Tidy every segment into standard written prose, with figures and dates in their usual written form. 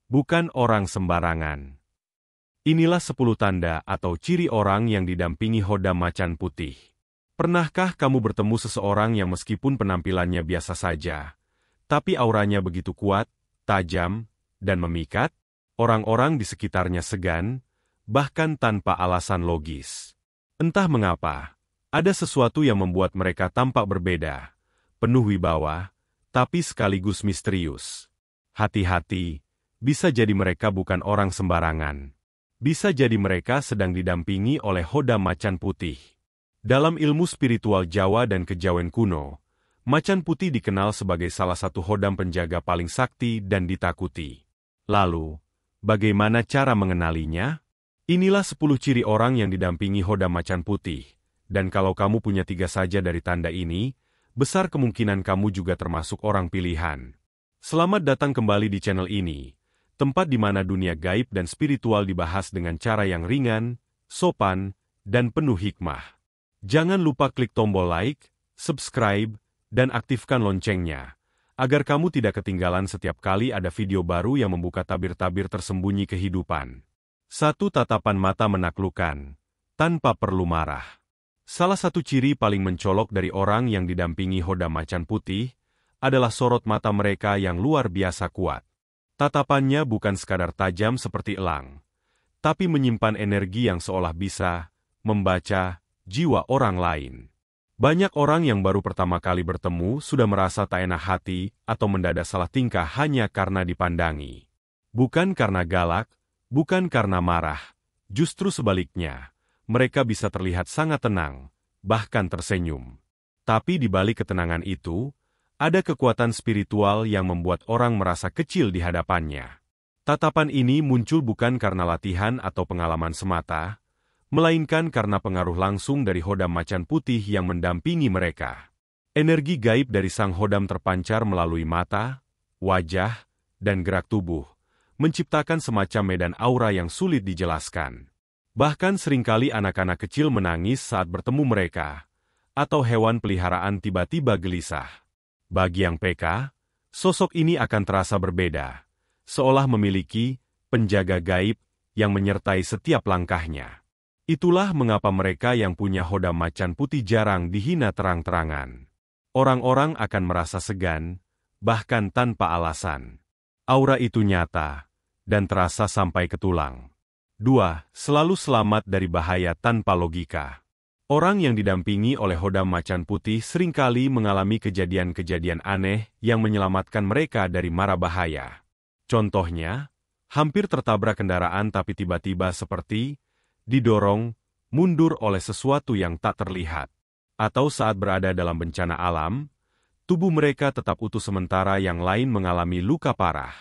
bukan orang sembarangan. Inilah 10 tanda atau ciri orang yang didampingi Hodam Macan Putih. Pernahkah kamu bertemu seseorang yang meskipun penampilannya biasa saja, tapi auranya begitu kuat, tajam, dan memikat? Orang-orang di sekitarnya segan, bahkan tanpa alasan logis. Entah mengapa, ada sesuatu yang membuat mereka tampak berbeda, penuh wibawa, tapi sekaligus misterius. Hati-hati, bisa jadi mereka bukan orang sembarangan. Bisa jadi mereka sedang didampingi oleh Hodam Macan Putih. Dalam ilmu spiritual Jawa dan kejawen kuno, Macan Putih dikenal sebagai salah satu hodam penjaga paling sakti dan ditakuti. Lalu, bagaimana cara mengenalinya? Inilah 10 ciri orang yang didampingi Hodam Macan Putih, dan kalau kamu punya 3 saja dari tanda ini, besar kemungkinan kamu juga termasuk orang pilihan. Selamat datang kembali di channel ini, tempat di mana dunia gaib dan spiritual dibahas dengan cara yang ringan, sopan, dan penuh hikmah. Jangan lupa klik tombol like, subscribe, dan aktifkan loncengnya, agar kamu tidak ketinggalan setiap kali ada video baru yang membuka tabir-tabir tersembunyi kehidupan. 1. Tatapan mata menaklukkan, tanpa perlu marah. Salah satu ciri paling mencolok dari orang yang didampingi Hodam Macan Putih adalah sorot mata mereka yang luar biasa kuat. Tatapannya bukan sekadar tajam seperti elang, tapi menyimpan energi yang seolah bisa membaca jiwa orang lain. Banyak orang yang baru pertama kali bertemu sudah merasa tak enak hati atau mendadak salah tingkah hanya karena dipandangi. Bukan karena galak, bukan karena marah, justru sebaliknya, mereka bisa terlihat sangat tenang, bahkan tersenyum. Tapi di balik ketenangan itu, ada kekuatan spiritual yang membuat orang merasa kecil di hadapannya. Tatapan ini muncul bukan karena latihan atau pengalaman semata, melainkan karena pengaruh langsung dari Hodam Macan Putih yang mendampingi mereka. Energi gaib dari sang Hodam terpancar melalui mata, wajah, dan gerak tubuh, menciptakan semacam medan aura yang sulit dijelaskan. Bahkan seringkali anak-anak kecil menangis saat bertemu mereka, atau hewan peliharaan tiba-tiba gelisah. Bagi yang peka, sosok ini akan terasa berbeda, seolah memiliki penjaga gaib yang menyertai setiap langkahnya. Itulah mengapa mereka yang punya Hodam Macan Putih jarang dihina terang-terangan. Orang-orang akan merasa segan, bahkan tanpa alasan. Aura itu nyata, dan terasa sampai ke tulang. 2. Selalu selamat dari bahaya tanpa logika. Orang yang didampingi oleh Hodam Macan Putih seringkali mengalami kejadian-kejadian aneh yang menyelamatkan mereka dari mara bahaya. Contohnya, hampir tertabrak kendaraan tapi tiba-tiba seperti didorong mundur oleh sesuatu yang tak terlihat. Atau saat berada dalam bencana alam, tubuh mereka tetap utuh sementara yang lain mengalami luka parah.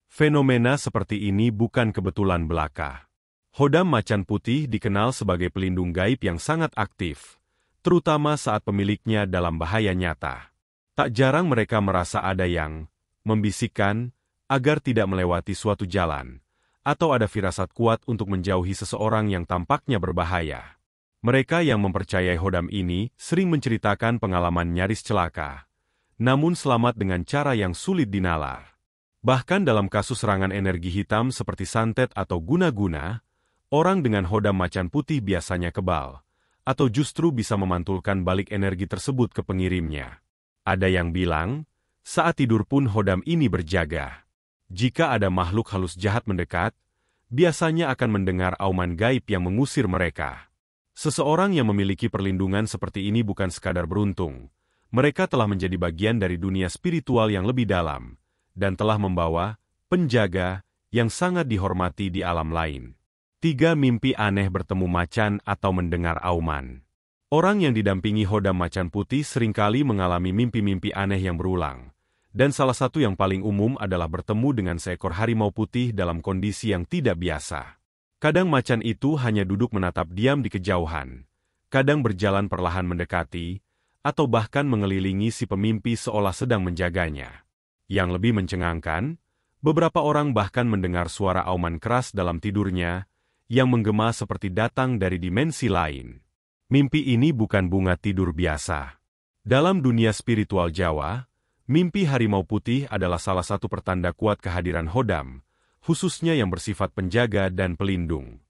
Fenomena seperti ini bukan kebetulan belaka. Hodam Macan Putih dikenal sebagai pelindung gaib yang sangat aktif, terutama saat pemiliknya dalam bahaya nyata. Tak jarang mereka merasa ada yang membisikkan agar tidak melewati suatu jalan, atau ada firasat kuat untuk menjauhi seseorang yang tampaknya berbahaya. Mereka yang mempercayai Hodam ini sering menceritakan pengalaman nyaris celaka, namun selamat dengan cara yang sulit dinalar. Bahkan dalam kasus serangan energi hitam seperti santet atau guna-guna, orang dengan Hodam Macan Putih biasanya kebal, atau justru bisa memantulkan balik energi tersebut ke pengirimnya. Ada yang bilang, saat tidur pun Hodam ini berjaga. Jika ada makhluk halus jahat mendekat, biasanya akan mendengar auman gaib yang mengusir mereka. Seseorang yang memiliki perlindungan seperti ini bukan sekadar beruntung. Mereka telah menjadi bagian dari dunia spiritual yang lebih dalam, dan telah membawa penjaga yang sangat dihormati di alam lain. 3. Mimpi aneh bertemu macan atau mendengar auman. Orang yang didampingi Hodam Macan Putih seringkali mengalami mimpi-mimpi aneh yang berulang, dan salah satu yang paling umum adalah bertemu dengan seekor harimau putih dalam kondisi yang tidak biasa. Kadang macan itu hanya duduk menatap diam di kejauhan, kadang berjalan perlahan mendekati, atau bahkan mengelilingi si pemimpi seolah sedang menjaganya. Yang lebih mencengangkan, beberapa orang bahkan mendengar suara auman keras dalam tidurnya, yang menggema seperti datang dari dimensi lain. Mimpi ini bukan bunga tidur biasa. Dalam dunia spiritual Jawa, mimpi harimau putih adalah salah satu pertanda kuat kehadiran Hodam, khususnya yang bersifat penjaga dan pelindung.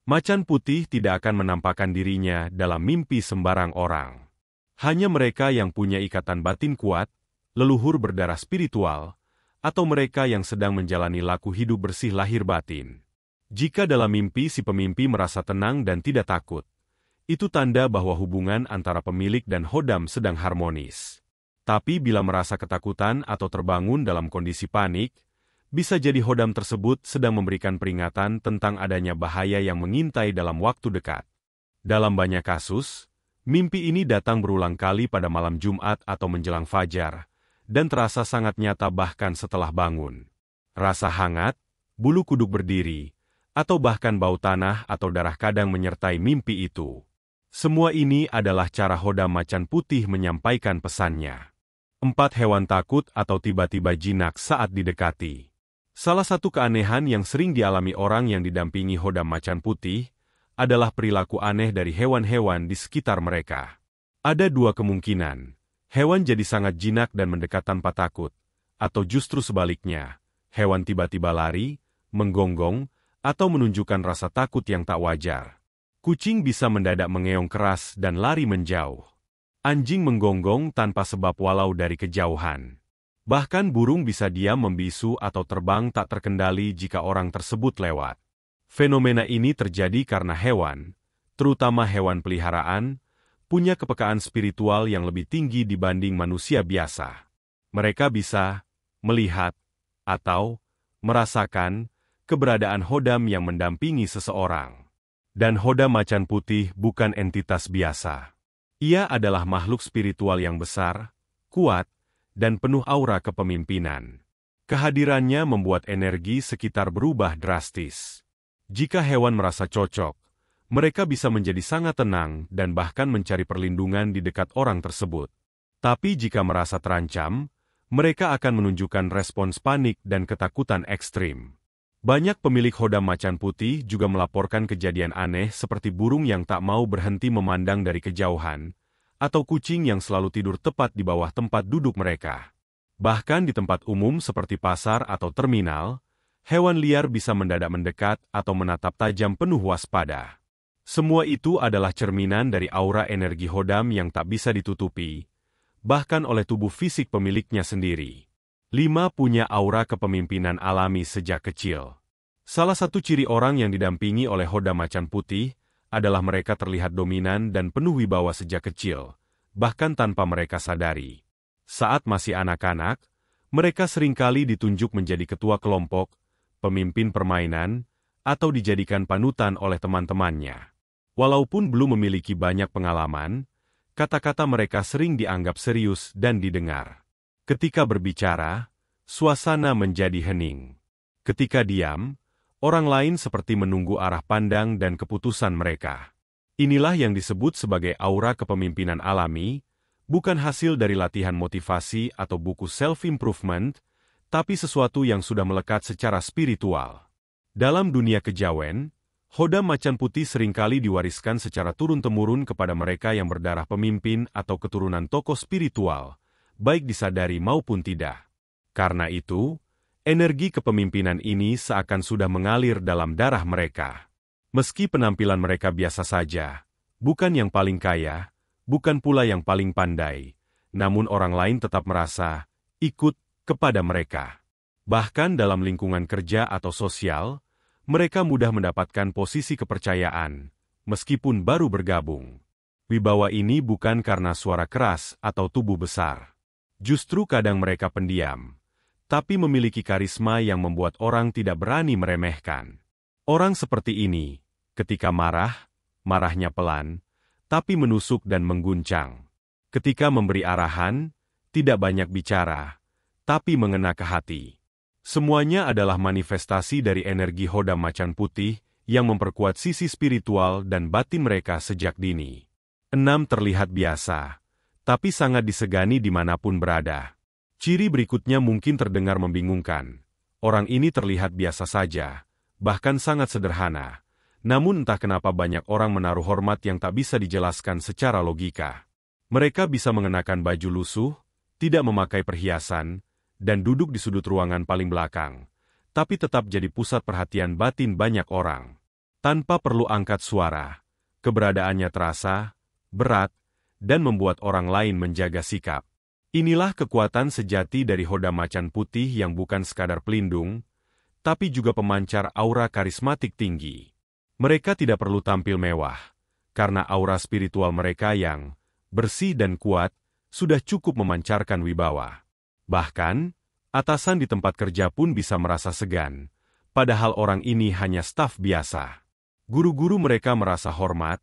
Macan putih tidak akan menampakkan dirinya dalam mimpi sembarang orang. Hanya mereka yang punya ikatan batin kuat, leluhur berdarah spiritual, atau mereka yang sedang menjalani laku hidup bersih lahir batin. Jika dalam mimpi si pemimpi merasa tenang dan tidak takut, itu tanda bahwa hubungan antara pemilik dan hodam sedang harmonis. Tapi bila merasa ketakutan atau terbangun dalam kondisi panik, bisa jadi hodam tersebut sedang memberikan peringatan tentang adanya bahaya yang mengintai dalam waktu dekat. Dalam banyak kasus, mimpi ini datang berulang kali pada malam Jumat atau menjelang fajar, dan terasa sangat nyata bahkan setelah bangun. Rasa hangat, bulu kuduk berdiri, atau bahkan bau tanah atau darah kadang menyertai mimpi itu. Semua ini adalah cara hodam macan putih menyampaikan pesannya. 4 hewan takut atau tiba-tiba jinak saat didekati. Salah satu keanehan yang sering dialami orang yang didampingi hodam macan putih adalah perilaku aneh dari hewan-hewan di sekitar mereka. Ada 2 kemungkinan. Hewan jadi sangat jinak dan mendekat tanpa takut, atau justru sebaliknya, hewan tiba-tiba lari, menggonggong, atau menunjukkan rasa takut yang tak wajar. Kucing bisa mendadak mengeong keras dan lari menjauh. Anjing menggonggong tanpa sebab walau dari kejauhan. Bahkan burung bisa diam membisu atau terbang tak terkendali jika orang tersebut lewat. Fenomena ini terjadi karena hewan, terutama hewan peliharaan, punya kepekaan spiritual yang lebih tinggi dibanding manusia biasa. Mereka bisa melihat atau merasakan keberadaan hodam yang mendampingi seseorang. Dan hodam macan putih bukan entitas biasa. Ia adalah makhluk spiritual yang besar, kuat, dan penuh aura kepemimpinan. Kehadirannya membuat energi sekitar berubah drastis. Jika hewan merasa cocok, mereka bisa menjadi sangat tenang dan bahkan mencari perlindungan di dekat orang tersebut. Tapi jika merasa terancam, mereka akan menunjukkan respons panik dan ketakutan ekstrim. Banyak pemilik hodam macan putih juga melaporkan kejadian aneh seperti burung yang tak mau berhenti memandang dari kejauhan, atau kucing yang selalu tidur tepat di bawah tempat duduk mereka. Bahkan di tempat umum seperti pasar atau terminal, hewan liar bisa mendadak mendekat atau menatap tajam penuh waspada. Semua itu adalah cerminan dari aura energi hodam yang tak bisa ditutupi, bahkan oleh tubuh fisik pemiliknya sendiri. 5. Punya aura kepemimpinan alami sejak kecil. Salah satu ciri orang yang didampingi oleh hodam macan putih adalah mereka terlihat dominan dan penuh wibawa sejak kecil, bahkan tanpa mereka sadari. Saat masih anak-anak, mereka seringkali ditunjuk menjadi ketua kelompok, pemimpin permainan, atau dijadikan panutan oleh teman-temannya. Walaupun belum memiliki banyak pengalaman, kata-kata mereka sering dianggap serius dan didengar. Ketika berbicara, suasana menjadi hening. Ketika diam, orang lain seperti menunggu arah pandang dan keputusan mereka. Inilah yang disebut sebagai aura kepemimpinan alami, bukan hasil dari latihan motivasi atau buku self-improvement, tapi sesuatu yang sudah melekat secara spiritual. Dalam dunia kejawen, hodam macan putih seringkali diwariskan secara turun-temurun kepada mereka yang berdarah pemimpin atau keturunan tokoh spiritual, baik disadari maupun tidak. Karena itu, energi kepemimpinan ini seakan sudah mengalir dalam darah mereka. Meski penampilan mereka biasa saja, bukan yang paling kaya, bukan pula yang paling pandai, namun orang lain tetap merasa ikut kepada mereka. Bahkan dalam lingkungan kerja atau sosial, mereka mudah mendapatkan posisi kepercayaan, meskipun baru bergabung. Wibawa ini bukan karena suara keras atau tubuh besar. Justru kadang mereka pendiam, tapi memiliki karisma yang membuat orang tidak berani meremehkan. Orang seperti ini, ketika marah, marahnya pelan, tapi menusuk dan mengguncang. Ketika memberi arahan, tidak banyak bicara, tapi mengena ke hati. Semuanya adalah manifestasi dari energi hodam macan putih yang memperkuat sisi spiritual dan batin mereka sejak dini. 6. Terlihat biasa, tapi sangat disegani dimanapun berada. Ciri berikutnya mungkin terdengar membingungkan. Orang ini terlihat biasa saja, bahkan sangat sederhana. Namun entah kenapa banyak orang menaruh hormat yang tak bisa dijelaskan secara logika. Mereka bisa mengenakan baju lusuh, tidak memakai perhiasan, dan duduk di sudut ruangan paling belakang. tapi tetap jadi pusat perhatian batin banyak orang. Tanpa perlu angkat suara, keberadaannya terasa berat dan membuat orang lain menjaga sikap. Inilah kekuatan sejati dari Hodam Macan Putih yang bukan sekadar pelindung, tapi juga pemancar aura karismatik tinggi. Mereka tidak perlu tampil mewah, karena aura spiritual mereka yang bersih dan kuat sudah cukup memancarkan wibawa. Bahkan, atasan di tempat kerja pun bisa merasa segan, padahal orang ini hanya staf biasa. Guru-guru mereka merasa hormat,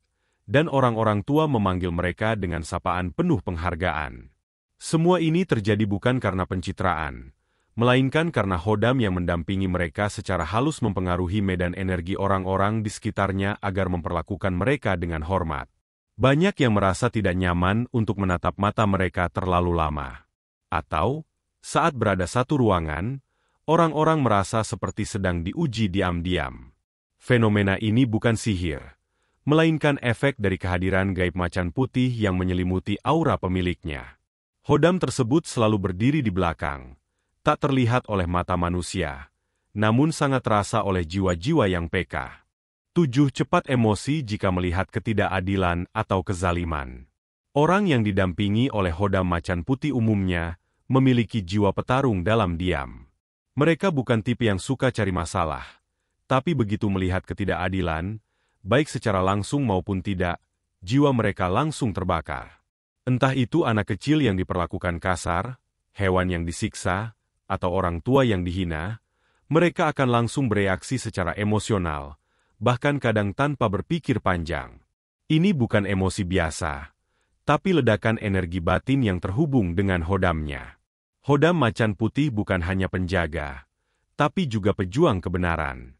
dan orang-orang tua memanggil mereka dengan sapaan penuh penghargaan. Semua ini terjadi bukan karena pencitraan, melainkan karena Hodam yang mendampingi mereka secara halus mempengaruhi medan energi orang-orang di sekitarnya agar memperlakukan mereka dengan hormat. Banyak yang merasa tidak nyaman untuk menatap mata mereka terlalu lama. Atau, saat berada satu ruangan, orang-orang merasa seperti sedang diuji diam-diam. Fenomena ini bukan sihir, melainkan efek dari kehadiran gaib macan putih yang menyelimuti aura pemiliknya. Hodam tersebut selalu berdiri di belakang, tak terlihat oleh mata manusia, namun sangat terasa oleh jiwa-jiwa yang peka. 7. Cepat emosi jika melihat ketidakadilan atau kezaliman. Orang yang didampingi oleh Hodam Macan Putih umumnya memiliki jiwa petarung dalam diam. Mereka bukan tipe yang suka cari masalah, tapi begitu melihat ketidakadilan, baik secara langsung maupun tidak, jiwa mereka langsung terbakar. Entah itu anak kecil yang diperlakukan kasar, hewan yang disiksa, atau orang tua yang dihina, mereka akan langsung bereaksi secara emosional, bahkan kadang tanpa berpikir panjang. Ini bukan emosi biasa, tapi ledakan energi batin yang terhubung dengan Hodamnya. Hodam Macan Putih bukan hanya penjaga, tapi juga pejuang kebenaran.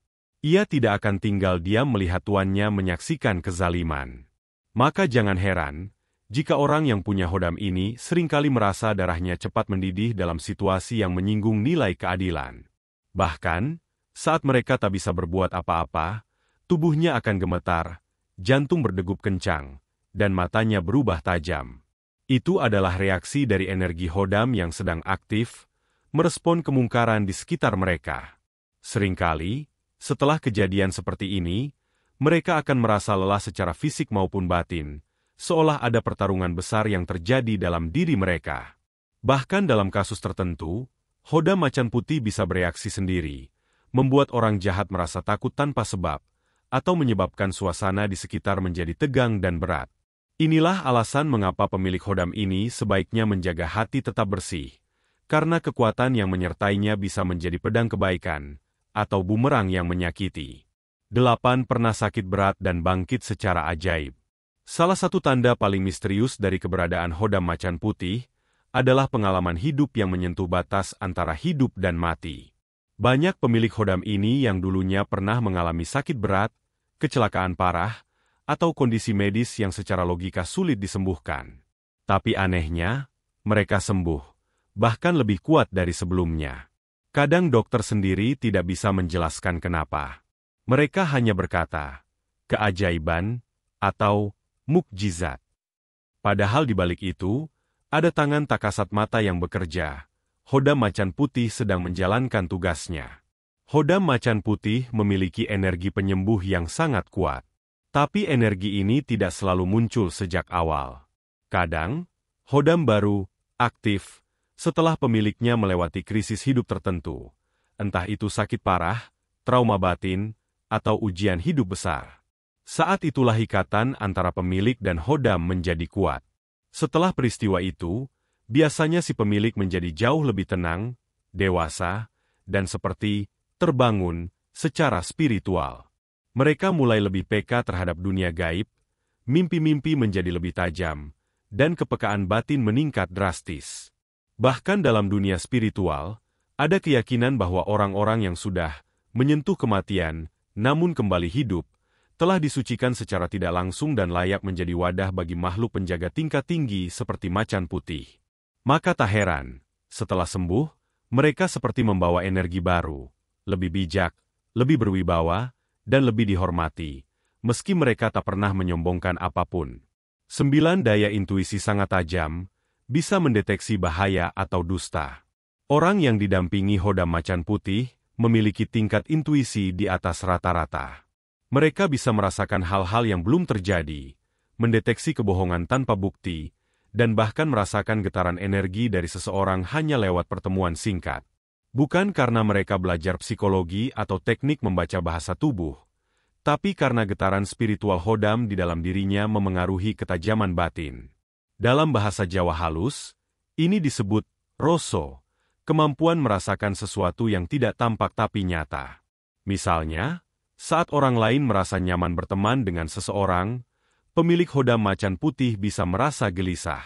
Ia tidak akan tinggal diam melihat tuannya menyaksikan kezaliman. Maka jangan heran, jika orang yang punya Hodam ini seringkali merasa darahnya cepat mendidih dalam situasi yang menyinggung nilai keadilan. Bahkan, saat mereka tak bisa berbuat apa-apa, tubuhnya akan gemetar, jantung berdegup kencang, dan matanya berubah tajam. Itu adalah reaksi dari energi Hodam yang sedang aktif, merespon kemungkaran di sekitar mereka. Seringkali, setelah kejadian seperti ini, mereka akan merasa lelah secara fisik maupun batin, seolah ada pertarungan besar yang terjadi dalam diri mereka. Bahkan dalam kasus tertentu, Hodam Macan Putih bisa bereaksi sendiri, membuat orang jahat merasa takut tanpa sebab, atau menyebabkan suasana di sekitar menjadi tegang dan berat. Inilah alasan mengapa pemilik Hodam ini sebaiknya menjaga hati tetap bersih, karena kekuatan yang menyertainya bisa menjadi pedang kebaikan, atau bumerang yang menyakiti. 8. Pernah sakit berat dan bangkit secara ajaib. Salah satu tanda paling misterius dari keberadaan Hodam Macan Putih adalah pengalaman hidup yang menyentuh batas antara hidup dan mati. Banyak pemilik Hodam ini yang dulunya pernah mengalami sakit berat, kecelakaan parah, atau kondisi medis yang secara logika sulit disembuhkan. Tapi anehnya, mereka sembuh, bahkan lebih kuat dari sebelumnya. Kadang dokter sendiri tidak bisa menjelaskan kenapa. Mereka hanya berkata, keajaiban, atau mukjizat. Padahal di balik itu, ada tangan tak kasat mata yang bekerja. Hodam Macan Putih sedang menjalankan tugasnya. Hodam Macan Putih memiliki energi penyembuh yang sangat kuat. Tapi energi ini tidak selalu muncul sejak awal. Kadang, Hodam baru aktif setelah pemiliknya melewati krisis hidup tertentu, entah itu sakit parah, trauma batin, atau ujian hidup besar. Saat itulah ikatan antara pemilik dan Hodam menjadi kuat. Setelah peristiwa itu, biasanya si pemilik menjadi jauh lebih tenang, dewasa, dan seperti terbangun secara spiritual. Mereka mulai lebih peka terhadap dunia gaib, mimpi-mimpi menjadi lebih tajam, dan kepekaan batin meningkat drastis. Bahkan dalam dunia spiritual, ada keyakinan bahwa orang-orang yang sudah menyentuh kematian, namun kembali hidup, telah disucikan secara tidak langsung dan layak menjadi wadah bagi makhluk penjaga tingkat tinggi seperti macan putih. Maka tak heran, setelah sembuh, mereka seperti membawa energi baru, lebih bijak, lebih berwibawa, dan lebih dihormati, meski mereka tak pernah menyombongkan apapun. 9. Daya intuisi sangat tajam, bisa mendeteksi bahaya atau dusta. Orang yang didampingi Hodam Macan Putih memiliki tingkat intuisi di atas rata-rata. Mereka bisa merasakan hal-hal yang belum terjadi, mendeteksi kebohongan tanpa bukti, dan bahkan merasakan getaran energi dari seseorang hanya lewat pertemuan singkat. Bukan karena mereka belajar psikologi atau teknik membaca bahasa tubuh, tapi karena getaran spiritual Khodam di dalam dirinya memengaruhi ketajaman batin. Dalam bahasa Jawa halus, ini disebut roso, kemampuan merasakan sesuatu yang tidak tampak tapi nyata. Misalnya, saat orang lain merasa nyaman berteman dengan seseorang, pemilik Khodam macan putih bisa merasa gelisah.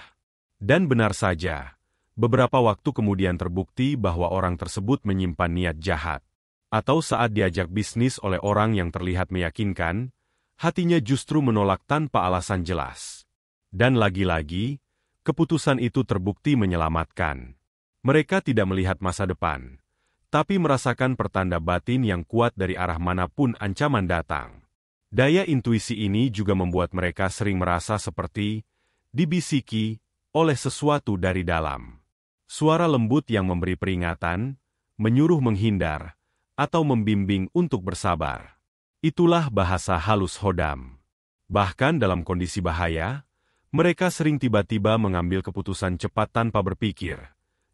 Dan benar saja, beberapa waktu kemudian terbukti bahwa orang tersebut menyimpan niat jahat. Atau saat diajak bisnis oleh orang yang terlihat meyakinkan, hatinya justru menolak tanpa alasan jelas. Dan lagi-lagi, keputusan itu terbukti menyelamatkan. Mereka tidak melihat masa depan, tapi merasakan pertanda batin yang kuat dari arah manapun ancaman datang. Daya intuisi ini juga membuat mereka sering merasa seperti dibisiki oleh sesuatu dari dalam. Suara lembut yang memberi peringatan, menyuruh menghindar, atau membimbing untuk bersabar. Itulah bahasa halus Khodam. Bahkan dalam kondisi bahaya, mereka sering tiba-tiba mengambil keputusan cepat tanpa berpikir.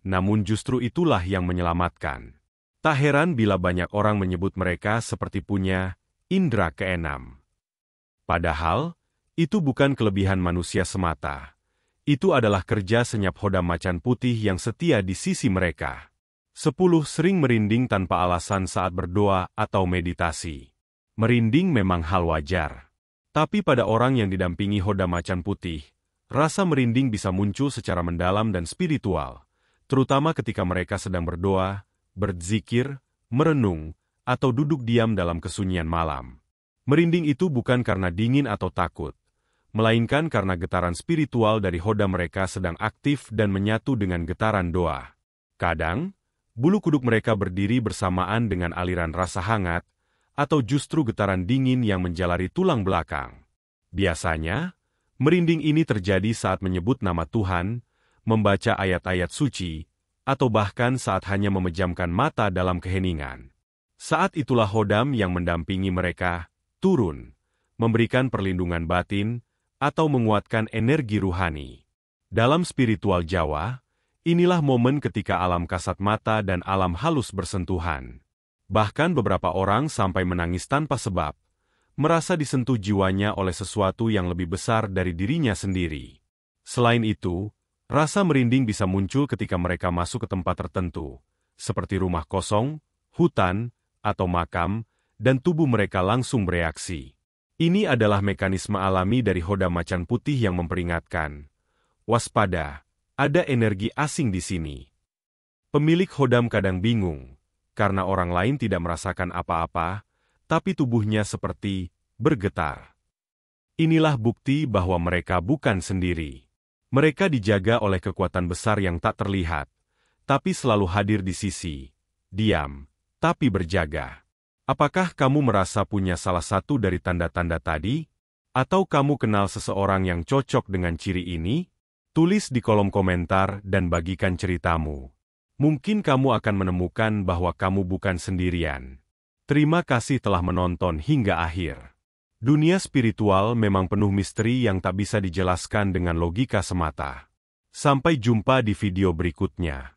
Namun justru itulah yang menyelamatkan. Tak heran bila banyak orang menyebut mereka seperti punya indera keenam. Padahal, itu bukan kelebihan manusia semata. Itu adalah kerja senyap Khodam macan putih yang setia di sisi mereka. 10 sering merinding tanpa alasan saat berdoa atau meditasi. Merinding memang hal wajar. Tapi pada orang yang didampingi Khodam macan putih, rasa merinding bisa muncul secara mendalam dan spiritual, terutama ketika mereka sedang berdoa, berzikir, merenung, atau duduk diam dalam kesunyian malam. Merinding itu bukan karena dingin atau takut, melainkan karena getaran spiritual dari Khodam mereka sedang aktif dan menyatu dengan getaran doa. Kadang, bulu kuduk mereka berdiri bersamaan dengan aliran rasa hangat, atau justru getaran dingin yang menjalari tulang belakang. Biasanya, merinding ini terjadi saat menyebut nama Tuhan, membaca ayat-ayat suci, atau bahkan saat hanya memejamkan mata dalam keheningan. Saat itulah Khodam yang mendampingi mereka turun, memberikan perlindungan batin, atau menguatkan energi ruhani. Dalam spiritual Jawa, inilah momen ketika alam kasat mata dan alam halus bersentuhan. Bahkan beberapa orang sampai menangis tanpa sebab, merasa disentuh jiwanya oleh sesuatu yang lebih besar dari dirinya sendiri. Selain itu, rasa merinding bisa muncul ketika mereka masuk ke tempat tertentu, seperti rumah kosong, hutan, atau makam, dan tubuh mereka langsung bereaksi. Ini adalah mekanisme alami dari Khodam macan putih yang memperingatkan, waspada, ada energi asing di sini. Pemilik Khodam kadang bingung, karena orang lain tidak merasakan apa-apa, tapi tubuhnya seperti bergetar. Inilah bukti bahwa mereka bukan sendiri. Mereka dijaga oleh kekuatan besar yang tak terlihat, tapi selalu hadir di sisi, diam, tapi berjaga. Apakah kamu merasa punya salah satu dari tanda-tanda tadi? Atau kamu kenal seseorang yang cocok dengan ciri ini? Tulis di kolom komentar dan bagikan ceritamu. Mungkin kamu akan menemukan bahwa kamu bukan sendirian. Terima kasih telah menonton hingga akhir. Dunia spiritual memang penuh misteri yang tak bisa dijelaskan dengan logika semata. Sampai jumpa di video berikutnya.